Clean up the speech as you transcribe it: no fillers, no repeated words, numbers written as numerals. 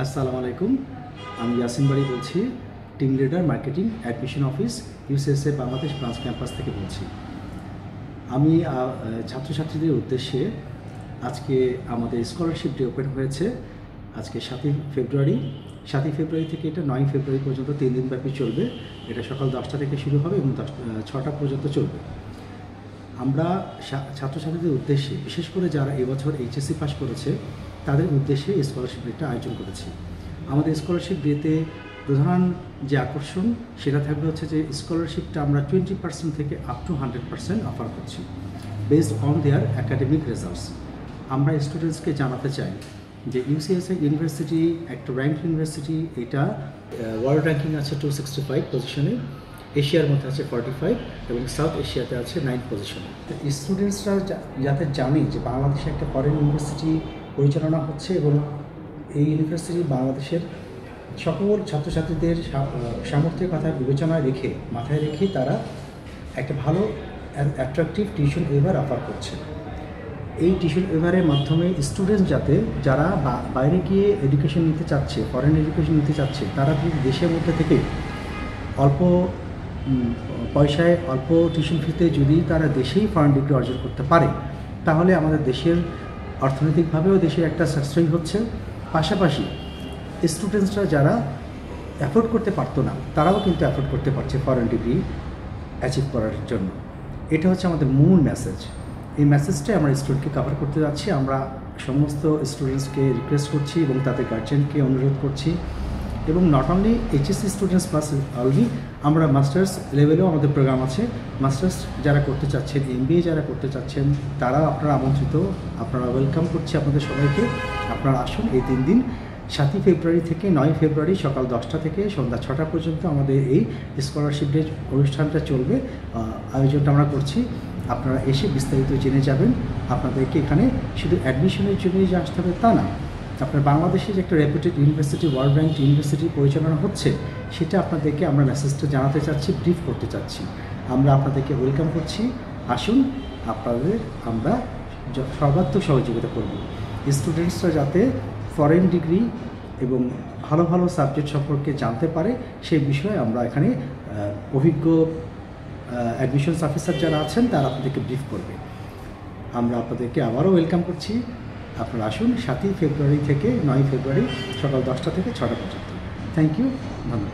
আসসালামু আলাইকুম। আমি ইয়াসিন বাড়ি বলছি, team leader marketing admission office UCSA Bangladesh branch campus থেকে বলছি। আমি ছাত্রছাত্রীদের উদ্দেশ্যে আজকে আমাদের স্কলারশিপ ডে ওপেন হয়েছে। আজকে 7ই ফেব্রুয়ারি থেকে এটা 9ই ফেব্রুয়ারি পর্যন্ত 3 দিন ব্যাপী চলবে। এটা সকাল 10টা থেকে শুরু হবে এবং 6টা পর্যন্ত চলবে। আমরা ছাত্রছাত্রীদের উদ্দেশ্যে, বিশেষ করে যারা এবছর এইচএসসি পাস করেছে তাদের উদ্দেশ্যে এই স্কলারশিপ ডেটা আয়োজন করেছি। আমাদের স্কলারশিপ ডেতে প্রধান যে আকর্ষণ সেটা থাকবে হচ্ছে যে স্কলারশিপটা আমরা 20% থেকে আপ টু 100% অফার করছি based on their academic results. আমরা স্টুডেন্টসকে জানাতে চাই যে ইউসিএসএ ইউনিভার্সিটি একটা র্যাঙ্ক ইউনিভার্সিটি। এটা ওয়ার্ল্ড র্যাঙ্কিং আছে 265 পজিশনে, এশিয়ার মধ্যে আছে 45 এবং সাউথ এশিয়াতে আছে 9 পজিশনে। তো স্টুডেন্টসরা যাতে জানে যে বাংলাদেশে একটা ফরেন ইউনিভার্সিটি পরিচালনা হচ্ছে এবং এই ইউনিভার্সিটি বাংলাদেশের সকল ছাত্রছাত্রীদের সামর্থ্যের কথা বিবেচনায় রেখে মাথায় রেখে তারা একটা ভালো অ্যাট্রাকটিভ টিউশন ওয়েভার অফার করছে। এই টিউশন ওয়েভারের মাধ্যমে স্টুডেন্টস যারা বাইরে গিয়ে এডুকেশন নিতে চাচ্ছে, ফরেন এডুকেশন নিতে চাচ্ছে, তারা কিন্তু দেশের মধ্যে থেকে অল্প পয়সায় অল্প টিউশন ফিতে যদি তারা দেশেই ফরেন ডিগ্রি অর্জন করতে পারে তাহলে আমাদের দেশের অর্থনৈতিকভাবেও দেশের একটা সাশ্রয় হচ্ছে। পাশাপাশি স্টুডেন্টসরা যারা অ্যাফোর্ড করতে পারতো না তারাও কিন্তু অ্যাফোর্ড করতে পারছে ফরেন ডিগ্রি অ্যাচিভ করার জন্য। এটা হচ্ছে আমাদের মূল মেসেজ। এই মেসেজটাই আমরা স্টুডেন্টকে কভার করতে যাচ্ছি। আমরা সমস্ত স্টুডেন্টসকে রিকোয়েস্ট করছি এবং তাদের গার্জিয়ানকে অনুরোধ করছি এবং not only HSC students plus already আমরা মাস্টার্স লেভেলেও আমাদের প্রোগ্রাম আছে। মাস্টার্স যারা করতে চাচ্ছেন, এমবিএ যারা করতে চাচ্ছেন তারা আপনারা আমন্ত্রিত, আপনারা ওয়েলকাম করছি আপনাদের সবাইকে। আপনারা আসুন এই 3 দিন 7ই ফেব্রুয়ারি থেকে 9ই ফেব্রুয়ারি সকাল 10টা থেকে সন্ধ্যা 6টা পর্যন্ত আমাদের এই স্কলারশিপ ডে অনুষ্ঠানটা চলবে, আয়োজনটা আমরা করছি। আপনারা এসে বিস্তারিত জেনে যাবেন। আপনাদেরকে এখানে শুধু অ্যাডমিশনের জন্যই যে আসতে হবে তা না, আপনার বাংলাদেশে যে একটা রেপুটেড ইউনিভার্সিটি, ওয়ার্ল্ড র্যাঙ্ক ইউনিভার্সিটি পরিচালনা হচ্ছে সেটা আপনাদেরকে আমরা মেসেজটা জানাতে চাচ্ছি, ব্রিফ করতে চাচ্ছি। আমরা আপনাদেরকে ওয়েলকাম করছি। আসুন, আপনাদের আমরা সর্বাত্মক সহযোগিতা করব। স্টুডেন্টসরা যাতে ফরেন ডিগ্রি এবং ভালো ভালো সাবজেক্ট সম্পর্কে জানতে পারে সেই বিষয়ে আমরা এখানে অভিজ্ঞ অ্যাডমিশনস অফিসার যারা আছেন তারা আপনাদেরকে ব্রিফ করবে। আমরা আপনাদেরকে আবারও ওয়েলকাম করছি। আপনারা আসুন 7ই ফেব্রুয়ারি থেকে 9ই ফেব্রুয়ারি সকাল 10টা থেকে 6টা পর্যন্ত। থ্যাংক ইউ, ধন্যবাদ।